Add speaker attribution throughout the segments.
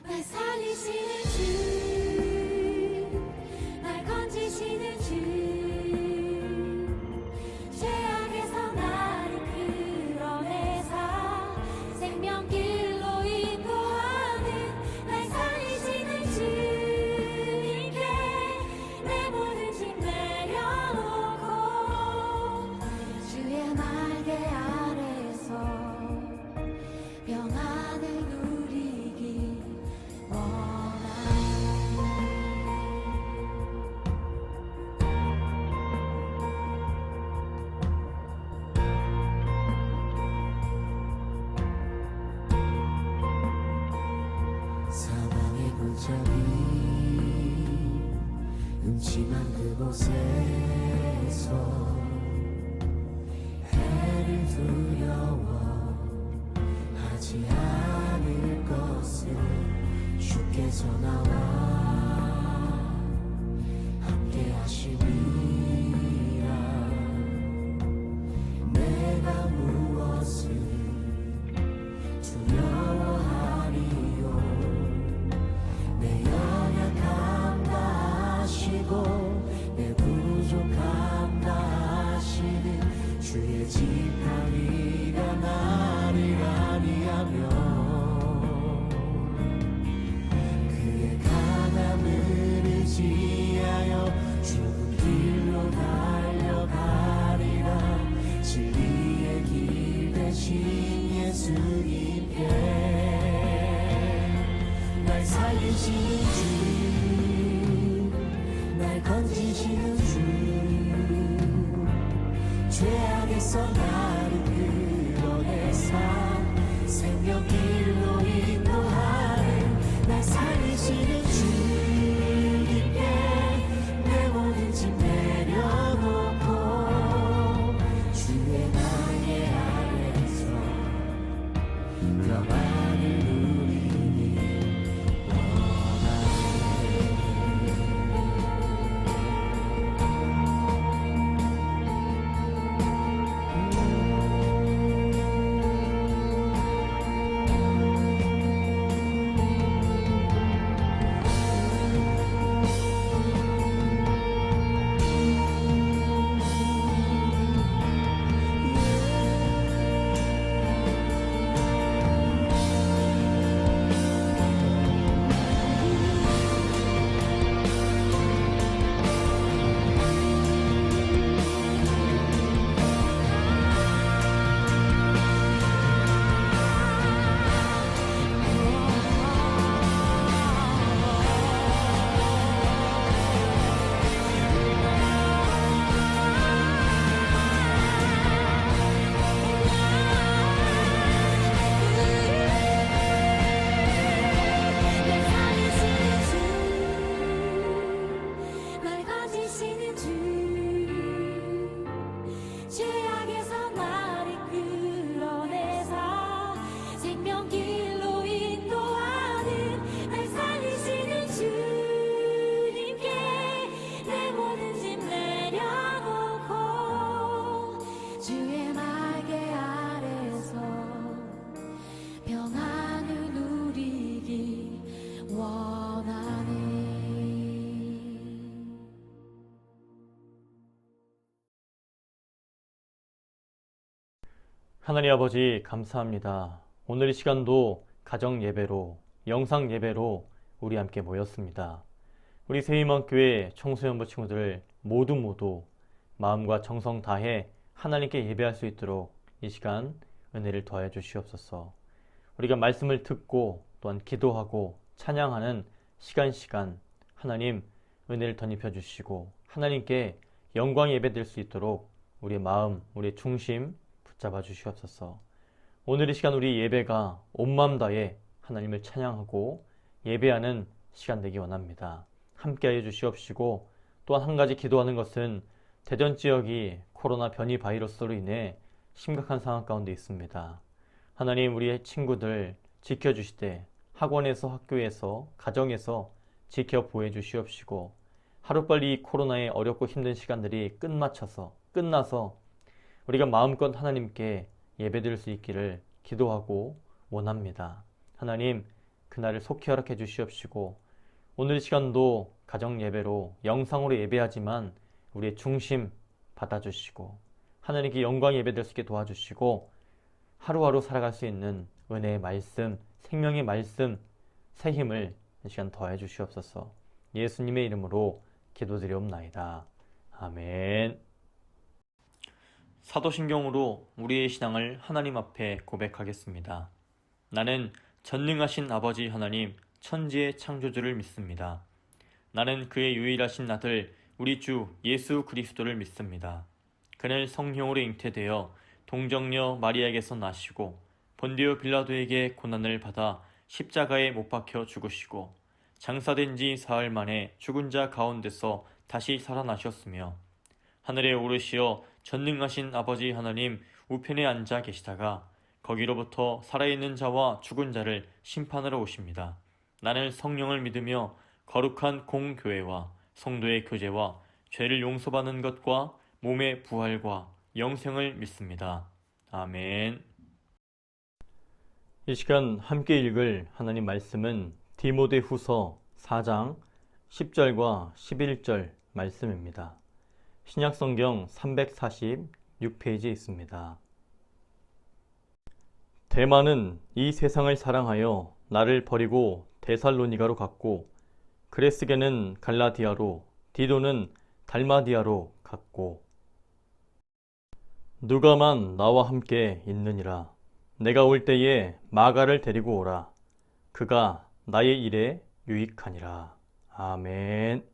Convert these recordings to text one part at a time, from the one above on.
Speaker 1: 날 살리시는 주, 날 건지시는 주, 죄악에서 나를 끌어내사 생명길로 인도하는 날 살리시는 주님께 내 모든 짐 내려놓고 주의 날개 아래서 평안을 누리기
Speaker 2: 사망의 골짜기 음침한 그곳에서 해를 두려워하지 않을 것을 주께서 나와 함께 하시니라. 내가 무엇을 두려워하리요. 내 연약함 다 아시고 내 부족함 다 아시는 주의 지팡이가 나를 안위하며 그의 강함을 의지하여 좁은 길로 달려가리라. 진리의 길 대신 예수님께 날 살리시는 주, 날 건지시는 주, 죄악에서 나를 끌어내사 생명길로 인도하는 날 살리시는 주님께 내 모든 짐 내려놓고 주의 날개 아래서 평안을 누리니
Speaker 1: 날 건지시는 주, 죄악에서 나를 끌어내사 생명길로 인도하는 날 살리시는 주님께 내 모든 짐 내려놓고 주의 날개 아래서 평안을 누리기 원하네.
Speaker 3: 하나님 아버지 감사합니다. 오늘 이 시간도 가정 예배로, 영상 예배로 우리 함께 모였습니다. 우리 세임원교회 청소년부 친구들 모두 마음과 정성 다해 하나님께 예배할 수 있도록 이 시간 은혜를 더해 주시옵소서. 우리가 말씀을 듣고 또한 기도하고 찬양하는 시간 하나님 은혜를 덧입혀 주시고 하나님께 영광 예배드릴 수 있도록 우리의 마음, 우리의 중심 붙잡아 주시옵소서. 오늘 이 시간 우리 예배가 온 마음 다해 하나님을 찬양하고 예배하는 시간 되기 원합니다. 함께하여 주시옵시고 또한 한 가지 기도하는 것은 대전 지역이 코로나 변이 바이러스로 인해 심각한 상황 가운데 있습니다. 하나님 우리의 친구들 지켜주시되 학원에서 학교에서 가정에서 지켜 보호해 주시옵시고 하루빨리 이 코로나의 어렵고 힘든 시간들이 끝나서 우리가 마음껏 하나님께 예배드릴 수 있기를 기도하고 원합니다. 하나님 그날을 속히 허락해 주시옵시고 오늘 이 시간도 가정 예배로 영상으로 예배하지만 우리의 중심 받아주시고 하나님께 영광 예배될 수 있게 도와주시고 하루하루 살아갈 수 있는 은혜의 말씀, 생명의 말씀, 새 힘을 이 시간 더해 주시옵소서. 예수님의 이름으로 기도드리옵나이다. 아멘. 사도신경으로 우리의 신앙을 하나님 앞에 고백하겠습니다. 나는 전능하신 아버지 하나님, 천지의 창조주를 믿습니다. 나는 그의 유일하신 아들 우리 주 예수 그리스도를 믿습니다. 그는 성령으로 잉태되어 동정녀 마리아에게서 나시고 본디오 빌라도에게 고난을 받아 십자가에 못 박혀 죽으시고 장사된 지 사흘 만에 죽은 자 가운데서 다시 살아나셨으며 하늘에 오르시어 전능하신 아버지 하나님 우편에 앉아 계시다가 거기로부터 살아있는 자와 죽은 자를 심판하러 오십니다. 나는 성령을 믿으며 거룩한 공교회와 성도의 교제와 죄를 용서받는 것과 몸의 부활과 영생을 믿습니다. 아멘. 이 시간 함께 읽을 하나님 말씀은 디모데후서 4장 10절과 11절 말씀입니다. 신약성경 346페이지에 있습니다. 데마는 이 세상을 사랑하여 나를 버리고 데살로니가로 갔고 그레스게는 갈라디아로 디도는 달마디아로 갔고 누가만 나와 함께 있느니라. 내가 올 때에 마가를 데리고 오라. 그가 나의 일에 유익하니라. 아멘.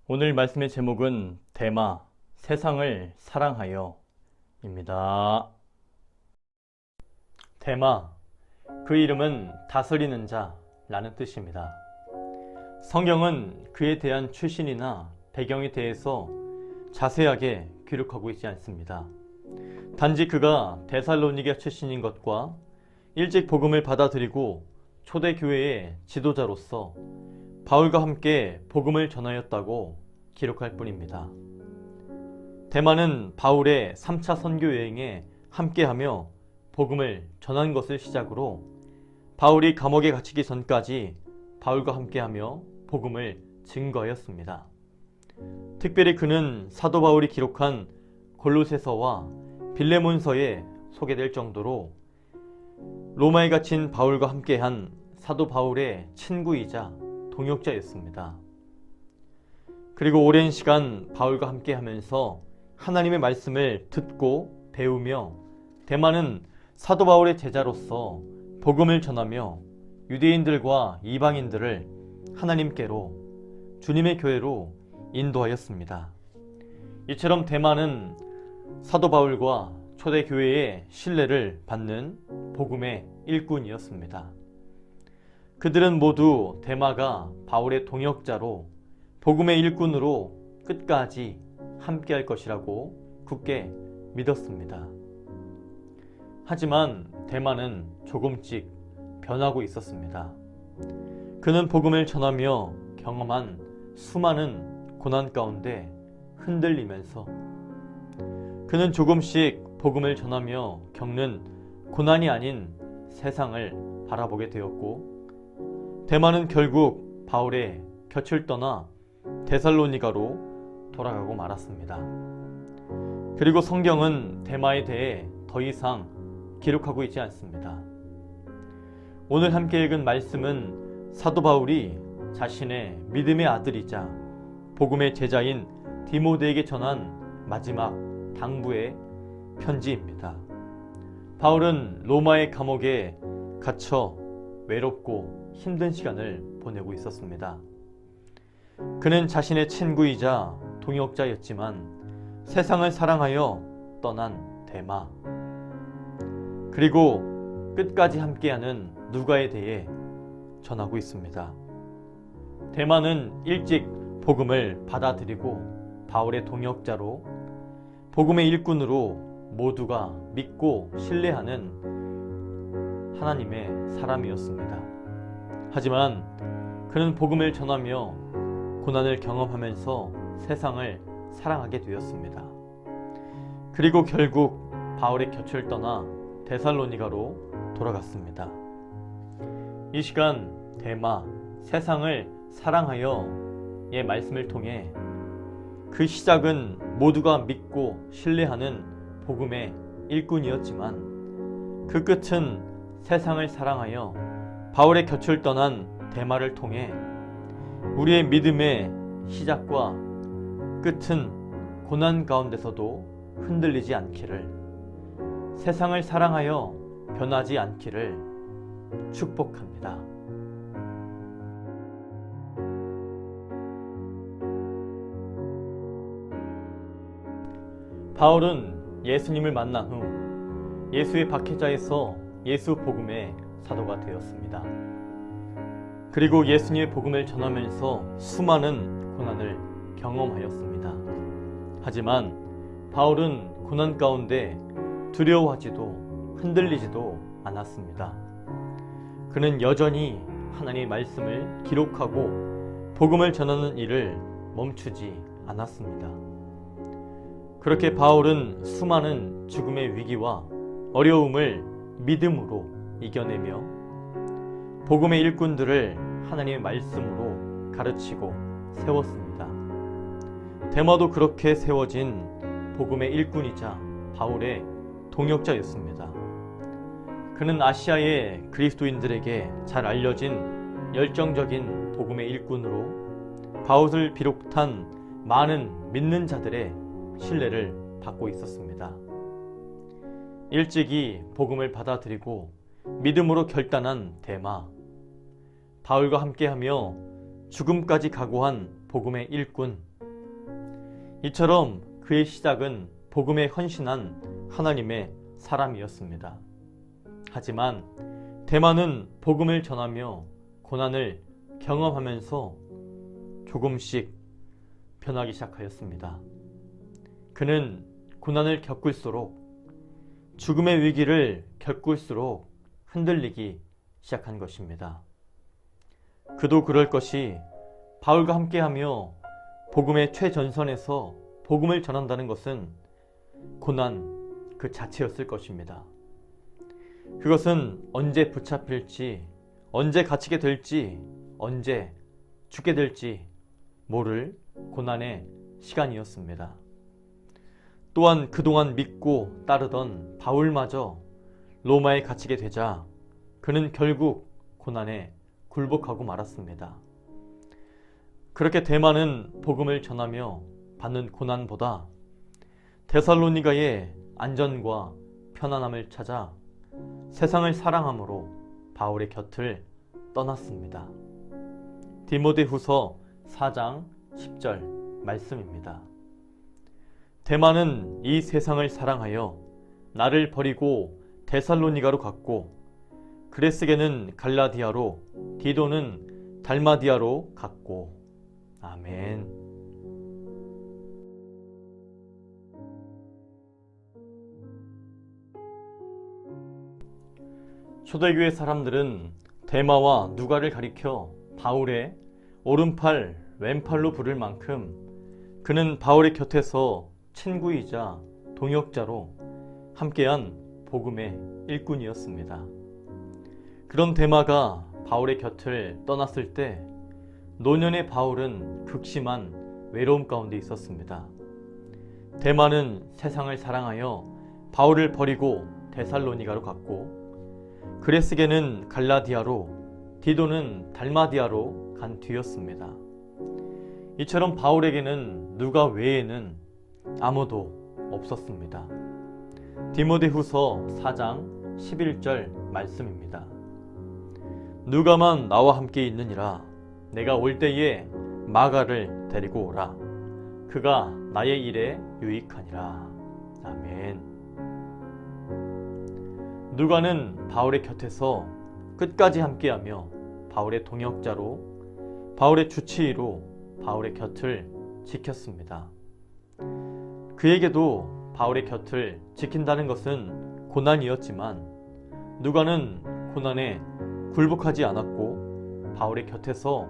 Speaker 3: 오늘 말씀의 제목은 데마, 세상을 사랑하여 입니다. 데마, 그 이름은 다스리는 자라는 뜻입니다. 성경은 그에 대한 출신이나 배경에 대해서 자세하게 기록하고 있지 않습니다. 단지 그가 데살로니게 출신인 것과 일찍 복음을 받아들이고 초대교회의 지도자로서 바울과 함께 복음을 전하였다고 기록할 뿐입니다. 데마는 바울의 3차 선교 여행에 함께하며 복음을 전한 것을 시작으로 바울이 감옥에 갇히기 전까지 바울과 함께하며 복음을 증거하였습니다. 특별히 그는 사도 바울이 기록한 골로새서와 빌레몬서에 소개될 정도로 로마에 갇힌 바울과 함께한 사도 바울의 친구이자 동역자였습니다. 그리고 오랜 시간 바울과 함께하면서 하나님의 말씀을 듣고 배우며 데마는 사도 바울의 제자로서 복음을 전하며 유대인들과 이방인들을 하나님께로 주님의 교회로 인도하였습니다. 이처럼 데마는 사도 바울과 초대교회의 신뢰를 받는 복음의 일꾼이었습니다. 그들은 모두 데마가 바울의 동역자로 복음의 일꾼으로 끝까지 함께할 것이라고 굳게 믿었습니다. 하지만 데마는 조금씩 변하고 있었습니다. 그는 복음을 전하며 경험한 수많은 고난 가운데 흔들리면서 그는 조금씩 복음을 전하며 겪는 고난이 아닌 세상을 바라보게 되었고 데마는 결국 바울의 곁을 떠나 데살로니가로 돌아가고 말았습니다. 그리고 성경은 데마에 대해 더 이상 기록하고 있지 않습니다. 오늘 함께 읽은 말씀은 사도 바울이 자신의 믿음의 아들이자 복음의 제자인 디모데에게 전한 마지막 당부의 편지입니다. 바울은 로마의 감옥에 갇혀 외롭고 힘든 시간을 보내고 있었습니다. 그는 자신의 친구이자 동역자였지만 세상을 사랑하여 떠난 데마, 그리고 끝까지 함께하는 누가에 대해 전하고 있습니다. 데마는 일찍 복음을 받아들이고 바울의 동역자로 복음의 일꾼으로 모두가 믿고 신뢰하는 하나님의 사람이었습니다. 하지만 그는 복음을 전하며 고난을 경험하면서 세상을 사랑하게 되었습니다. 그리고 결국 바울의 곁을 떠나 데살로니가로 돌아갔습니다. 이 시간 데마, 세상을 사랑하여의 말씀을 통해 그 시작은 모두가 믿고 신뢰하는 복음의 일꾼이었지만 그 끝은 세상을 사랑하여 바울의 곁을 떠난 데마를 통해 우리의 믿음의 시작과 끝은 고난 가운데서도 흔들리지 않기를, 세상을 사랑하여 변하지 않기를 축복합니다. 바울은 예수님을 만난 후 예수의 박해자에서 예수 복음의 사도가 되었습니다. 그리고 예수님의 복음을 전하면서 수많은 고난을 경험하였습니다. 하지만 바울은 고난 가운데 두려워하지도 흔들리지도 않았습니다. 그는 여전히 하나님의 말씀을 기록하고 복음을 전하는 일을 멈추지 않았습니다. 그렇게 바울은 수많은 죽음의 위기와 어려움을 믿음으로 이겨내며 복음의 일꾼들을 하나님의 말씀으로 가르치고 세웠습니다. 데마도 그렇게 세워진 복음의 일꾼이자 바울의 동역자였습니다. 그는 아시아의 그리스도인들에게 잘 알려진 열정적인 복음의 일꾼으로 바울을 비롯한 많은 믿는 자들의 신뢰를 받고 있었습니다. 일찍이 복음을 받아들이고 믿음으로 결단한 데마, 바울과 함께하며 죽음까지 각오한 복음의 일꾼, 이처럼 그의 시작은 복음에 헌신한 하나님의 사람이었습니다. 하지만 데마는 복음을 전하며 고난을 경험하면서 조금씩 변하기 시작하였습니다. 그는 고난을 겪을수록, 죽음의 위기를 겪을수록 흔들리기 시작한 것입니다. 그도 그럴 것이 바울과 함께하며 복음의 최전선에서 복음을 전한다는 것은 고난 그 자체였을 것입니다. 그것은 언제 붙잡힐지, 언제 갇히게 될지, 언제 죽게 될지 모를 고난의 시간이었습니다. 또한 그동안 믿고 따르던 바울마저 로마에 갇히게 되자 그는 결국 고난에 굴복하고 말았습니다. 그렇게 데마는 복음을 전하며 받는 고난보다 데살로니가의 안전과 편안함을 찾아 세상을 사랑함으로 바울의 곁을 떠났습니다. 디모데후서 4장 10절 말씀입니다. 데마는 이 세상을 사랑하여 나를 버리고 데살로니가로 갔고, 그레스게는 갈라디아로, 디도는 달마디아로 갔고. 아멘. 초대교회 사람들은 데마와 누가를 가리켜 바울의 오른팔, 왼팔로 부를 만큼 그는 바울의 곁에서 친구이자 동역자로 함께한 복음의 일꾼이었습니다. 그런 데마가 바울의 곁을 떠났을 때 노년의 바울은 극심한 외로움 가운데 있었습니다. 데마는 세상을 사랑하여 바울을 버리고 데살로니가로 갔고, 그레스게는 갈라디아로, 디도는 달마디아로 간 뒤였습니다. 이처럼 바울에게는 누가 외에는 아무도 없었습니다. 디모데후서 4장 11절 말씀입니다. 누가만 나와 함께 있느니라. 내가 올 때에 마가를 데리고 오라. 그가 나의 일에 유익하니라. 아멘. 누가는 바울의 곁에서 끝까지 함께하며 바울의 동역자로, 바울의 주치의로 바울의 곁을 지켰습니다. 그에게도 바울의 곁을 지킨다는 것은 고난이었지만 누가는 고난에 굴복하지 않았고 바울의 곁에서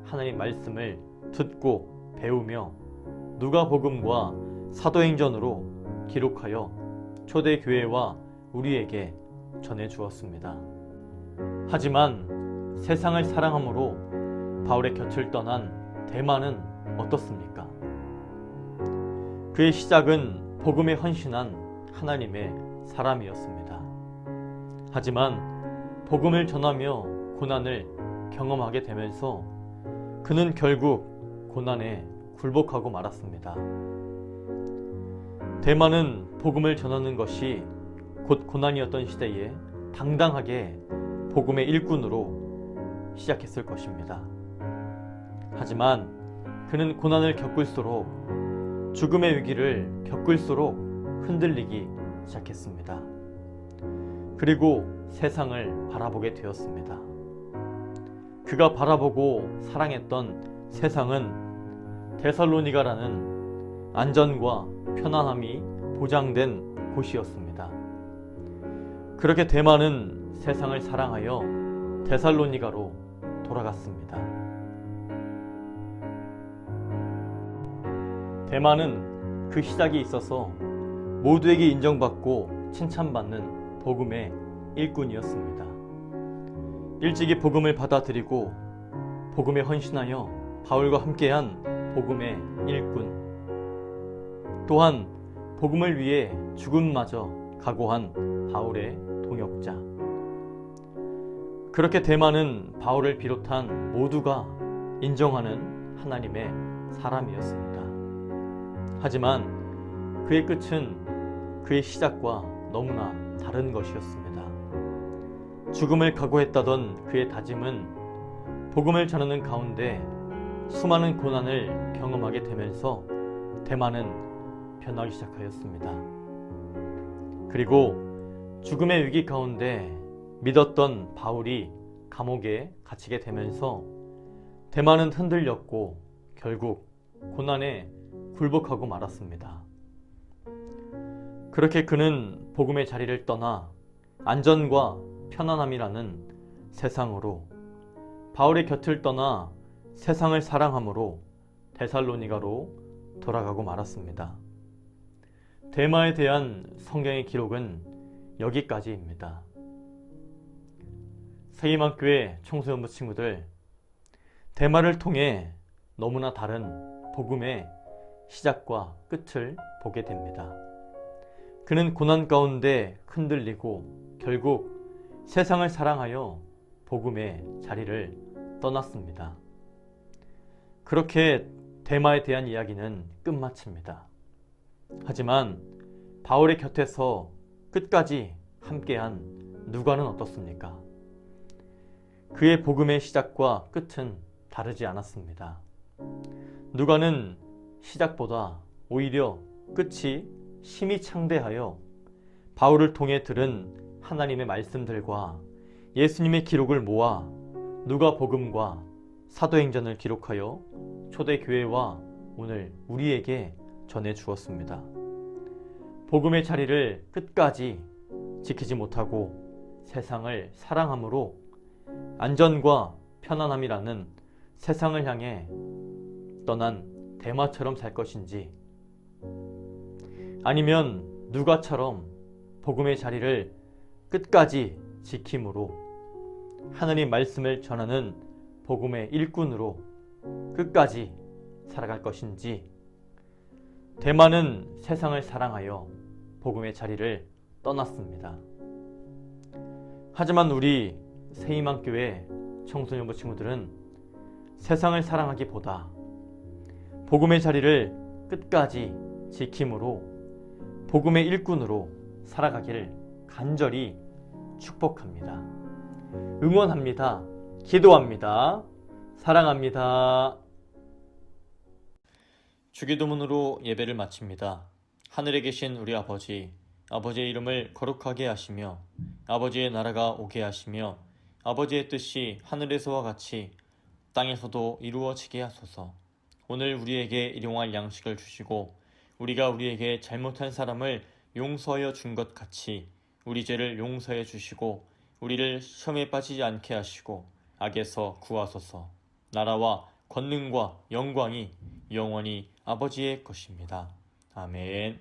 Speaker 3: 하나님의 말씀을 듣고 배우며 누가복음과 사도행전으로 기록하여 초대교회와 우리에게 전해주었습니다. 하지만 세상을 사랑함으로 바울의 곁을 떠난 데마는 어떻습니까? 그의 시작은 복음에 헌신한 하나님의 사람이었습니다. 하지만 복음을 전하며 고난을 경험하게 되면서 그는 결국 고난에 굴복하고 말았습니다. 데마는 복음을 전하는 것이 곧 고난이었던 시대에 당당하게 복음의 일꾼으로 시작했을 것입니다. 하지만 그는 고난을 겪을수록, 죽음의 위기를 겪을수록 흔들리기 시작했습니다. 그리고 세상을 바라보게 되었습니다. 그가 바라보고 사랑했던 세상은 데살로니가라는 안전과 편안함이 보장된 곳이었습니다. 그렇게 데마는 세상을 사랑하여 데살로니가로 돌아갔습니다. 데마는 그 시작이 있어서 모두에게 인정받고 칭찬받는 복음의 일꾼이었습니다. 일찍이 복음을 받아들이고 복음에 헌신하여 바울과 함께한 복음의 일꾼, 또한 복음을 위해 죽음마저 각오한 바울의 동역자. 그렇게 데마는 바울을 비롯한 모두가 인정하는 하나님의 사람이었습니다. 하지만 그의 끝은 그의 시작과 너무나 다른 것이었습니다. 죽음을 각오했다던 그의 다짐은 복음을 전하는 가운데 수많은 고난을 경험하게 되면서 데마는 변하기 시작하였습니다. 그리고 죽음의 위기 가운데 믿었던 바울이 감옥에 갇히게 되면서 데마는 흔들렸고 결국 고난에 굴복하고 말았습니다. 그렇게 그는 복음의 자리를 떠나 안전과 편안함이라는 세상으로, 바울의 곁을 떠나 세상을 사랑함으로 데살로니가로 돌아가고 말았습니다. 데마에 대한 성경의 기록은 여기까지입니다. 세이만교회 청소년부 친구들, 데마를 통해 너무나 다른 복음의 시작과 끝을 보게 됩니다. 그는 고난 가운데 흔들리고 결국 세상을 사랑하여 복음의 자리를 떠났습니다. 그렇게 데마에 대한 이야기는 끝마칩니다. 하지만 바울의 곁에서 끝까지 함께한 누가는 어떻습니까? 그의 복음의 시작과 끝은 다르지 않았습니다. 누가는 시작보다 오히려 끝이 심히 창대하여 바울을 통해 들은 하나님의 말씀들과 예수님의 기록을 모아 누가복음과 사도행전을 기록하여 초대교회와 오늘 우리에게 전해 주었습니다. 복음의 자리를 끝까지 지키지 못하고 세상을 사랑함으로 안전과 편안함이라는 세상을 향해 떠난 데마처럼 살 것인지, 아니면 누가처럼 복음의 자리를 끝까지 지킴으로 하나님 말씀을 전하는 복음의 일꾼으로 끝까지 살아갈 것인지. 데마는 세상을 사랑하여 복음의 자리를 떠났습니다. 하지만 우리 세이만교회 청소년부 친구들은 세상을 사랑하기보다 복음의 자리를 끝까지 지킴으로 복음의 일꾼으로 살아가기를 간절히 축복합니다. 응원합니다. 기도합니다. 사랑합니다. 주기도문으로 예배를 마칩니다. 하늘에 계신 우리 아버지, 아버지의 이름을 거룩하게 하시며 아버지의 나라가 오게 하시며 아버지의 뜻이 하늘에서와 같이 땅에서도 이루어지게 하소서. 오늘 우리에게 일용할 양식을 주시고 우리가 우리에게 잘못한 사람을 용서하여 준 것 같이 우리 죄를 용서해 주시고 우리를 시험에 빠지지 않게 하시고 악에서 구하소서. 나라와 권능과 영광이 영원히 아버지의 것입니다. 아멘.